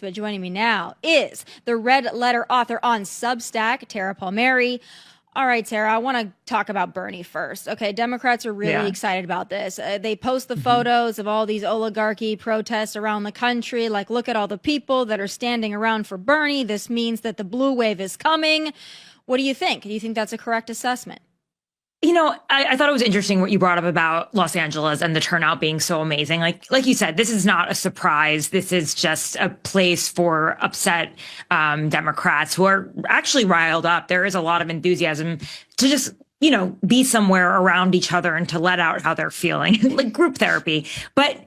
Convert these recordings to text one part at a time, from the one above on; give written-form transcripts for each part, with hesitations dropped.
But joining me now is the Red Letter author on Substack, Tara Palmeri. All right, Tara, I want to talk about Bernie first. Okay, Democrats are really excited about this. They post the photos of all these oligarchy protests around the country. Like, look at all the people that are standing around for Bernie. This means that the blue wave is coming. What do you think? Do you think that's a correct assessment? You know, I thought it was interesting what you brought up about Los Angeles and the turnout being so amazing. Like you said, this is not a surprise. This is just a place for upset Democrats who are actually riled up. There is a lot of enthusiasm to just, you know, be somewhere around each other and to let out how they're feeling, like group therapy. But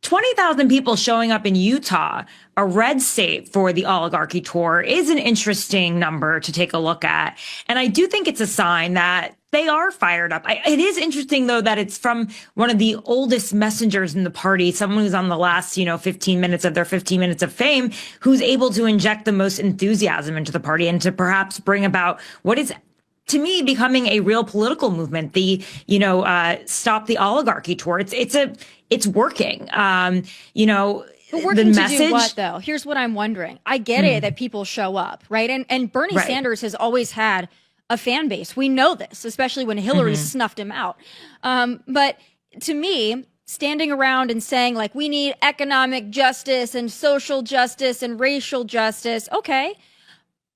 20,000 people showing up in Utah, a red state for the Oligarchy tour, is an interesting number to take a look at. And I do think it's a sign that they are fired up. It is interesting, though, that it's from one of the oldest messengers in the party, someone who's on the last, 15 minutes of their 15 minutes of fame, who's able to inject the most enthusiasm into the party and to perhaps bring about what is, to me, becoming a real political movement. The, Stop the Oligarchy tour. It's working. But working to do what, though? Here's what I'm wondering. I get it that people show up, right? And Bernie Sanders has always had a fan base. We know this, especially when Hillary snuffed him out. But to me, standing around and saying, like, we need economic justice and social justice and racial justice. Okay.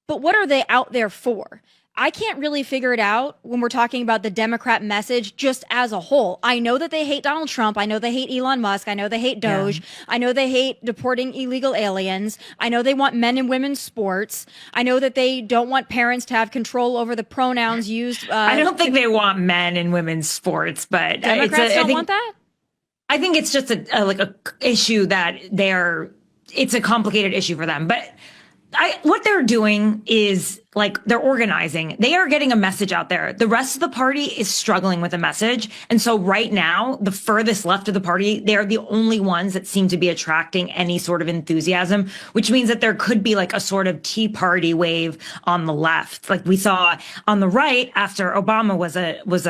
But what are they out there for? I can't really figure it out when we're talking about the Democrat message just as a whole. I know that they hate Donald Trump. I know they hate Elon Musk. I know they hate Doge. I know they hate deporting illegal aliens. I know they want men and women's sports. I know that they don't want parents to have control over the pronouns used. I don't think they want men and women's sports, but Democrats don't want that? I think it's just a issue that it's a complicated issue for them. But what they're doing is, like, they're organizing. They are getting a message out there. The rest of the party is struggling with a message. And so right now, the furthest left of the party, they are the only ones that seem to be attracting any sort of enthusiasm, which means that there could be like a sort of Tea Party wave on the left. Like we saw on the right after Obama was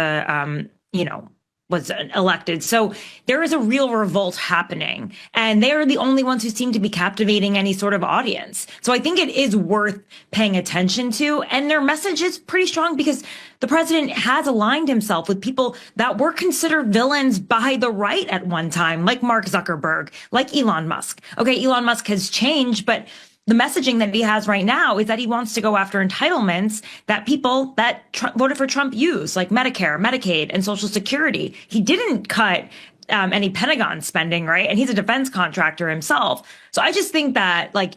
elected. So there is a real revolt happening, and they are the only ones who seem to be captivating any sort of audience. So I think it is worth paying attention to. And their message is pretty strong because the president has aligned himself with people that were considered villains by the right at one time, like Mark Zuckerberg, like Elon Musk. Okay, Elon Musk has changed, but the messaging that he has right now is that he wants to go after entitlements that people that voted for Trump use, like Medicare, Medicaid, and Social Security. He didn't cut any Pentagon spending, right? And he's a defense contractor himself. So I just think that, like,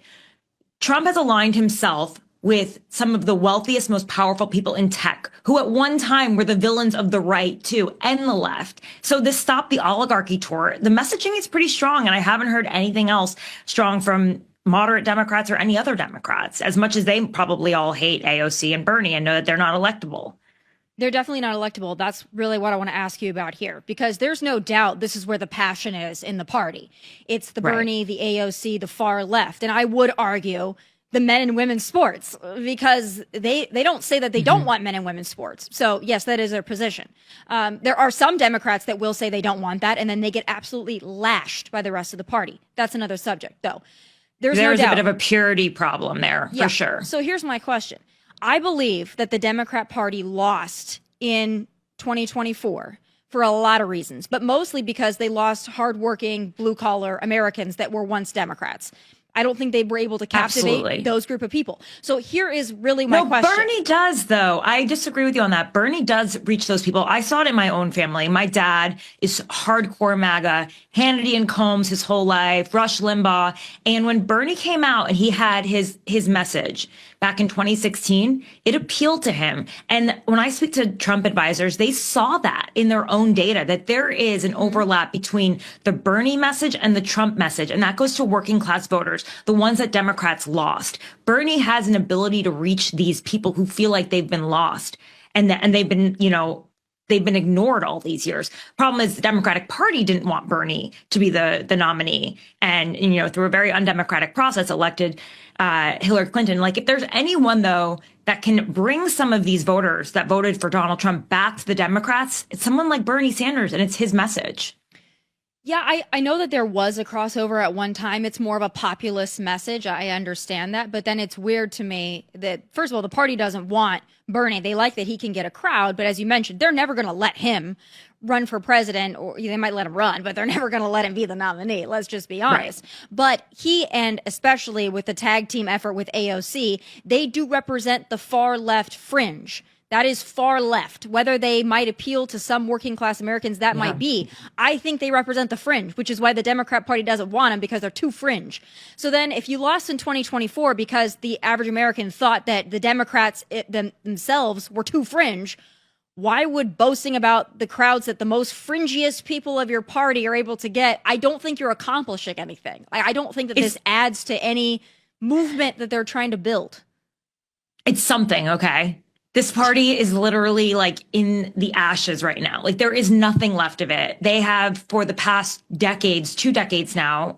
Trump has aligned himself with some of the wealthiest, most powerful people in tech, who at one time were the villains of the right too, and the left. So this Stop the Oligarchy tour, the messaging is pretty strong, and I haven't heard anything else strong from moderate Democrats or any other Democrats, as much as they probably all hate AOC and Bernie and know that they're not electable. They're definitely not electable. That's really what I want to ask you about here, because there's no doubt this is where the passion is in the party. It's the Bernie, the AOC, the far left. And I would argue the men and women's sports, because they don't say that they don't want men and women's sports. So yes, that is their position. There are some Democrats that will say they don't want that, and then they get absolutely lashed by the rest of the party. That's another subject, though. There's no doubt. A bit of a purity problem there, for sure. So here's my question. I believe that the Democrat Party lost in 2024 for a lot of reasons, but mostly because they lost hardworking, blue-collar Americans that were once Democrats. I don't think they were able to captivate those group of people. So here is really my question. Bernie does, though. I disagree with you on that. Bernie does reach those people. I saw it in my own family. My dad is hardcore MAGA, Hannity and Combs his whole life, Rush Limbaugh. And when Bernie came out and he had his message back in 2016, it appealed to him. And when I speak to Trump advisors, they saw that in their own data, that there is an overlap between the Bernie message and the Trump message. And that goes to working class voters, the ones that Democrats lost. Bernie has an ability to reach these people who feel like they've been lost and they've been, they've been ignored all these years. Problem is the Democratic Party didn't want Bernie to be the nominee. And, through a very undemocratic process, elected Hillary Clinton. Like, if there's anyone, though, that can bring some of these voters that voted for Donald Trump back to the Democrats, it's someone like Bernie Sanders, and it's his message. Yeah, I know that there was a crossover at one time. It's more of a populist message. I understand that. But then it's weird to me that, first of all, the party doesn't want Bernie. They like that he can get a crowd. But as you mentioned, they're never going to let him run for president, or they might let him run, but they're never going to let him be the nominee. Let's just be honest. Right. But he, and especially with the tag team effort with AOC, they do represent the far left fringe. That is far left. Whether they might appeal to some working class Americans, that might be. I think they represent the fringe, which is why the Democrat Party doesn't want them, because they're too fringe. So then if you lost in 2024 because the average American thought that the Democrats themselves were too fringe, why would boasting about the crowds that the most fringiest people of your party are able to get? I don't think you're accomplishing anything. I don't think that this adds to any movement that they're trying to build. It's something, okay? This party is literally like in the ashes right now. Like there is nothing left of it. They have for the past decades, 2 decades now,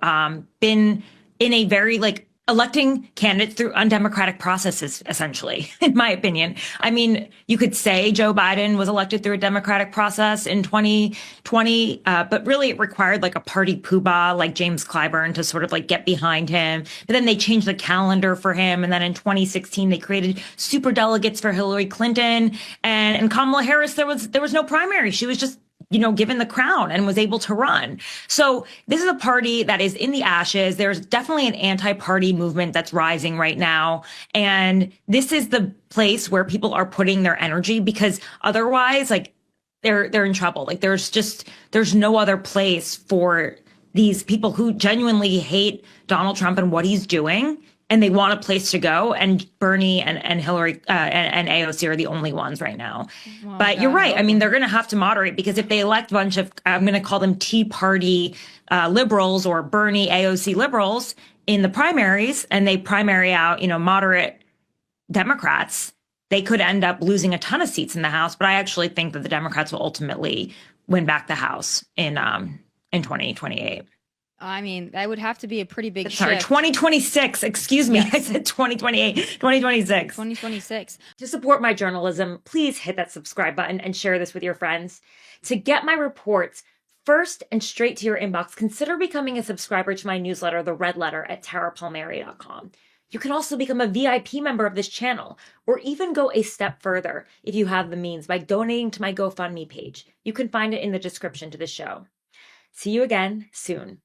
been in a very like electing candidates through undemocratic processes, essentially, in my opinion. I mean, you could say Joe Biden was elected through a democratic process in 2020, but really it required like a party poobah like James Clyburn to sort of like get behind him. But then they changed the calendar for him. And then in 2016, they created super delegates for Hillary Clinton and Kamala Harris. There was no primary. She was just given the crown and was able to run. So this is a party that is in the ashes. There's definitely an anti-party movement that's rising right now. And this is the place where people are putting their energy, because otherwise, like, they're in trouble. Like, there's no other place for these people who genuinely hate Donald Trump and what he's doing, and they want a place to go. And Bernie and Hillary and AOC are the only ones right now. Well, but you're right. I mean, they're going to have to moderate, because if they elect a bunch of, I'm going to call them Tea Party liberals or Bernie AOC liberals in the primaries, and they primary out, moderate Democrats, they could end up losing a ton of seats in the House. But I actually think that the Democrats will ultimately win back the House in 2028. I mean, that would have to be a pretty big shift. Sorry, 2026. Excuse me. Yes. I said 2028, 2026. 2026. To support my journalism, please hit that subscribe button and share this with your friends. To get my reports first and straight to your inbox, consider becoming a subscriber to my newsletter, The Red Letter, at TaraPalmeri.com. You can also become a VIP member of this channel, or even go a step further if you have the means by donating to my GoFundMe page. You can find it in the description to the show. See you again soon.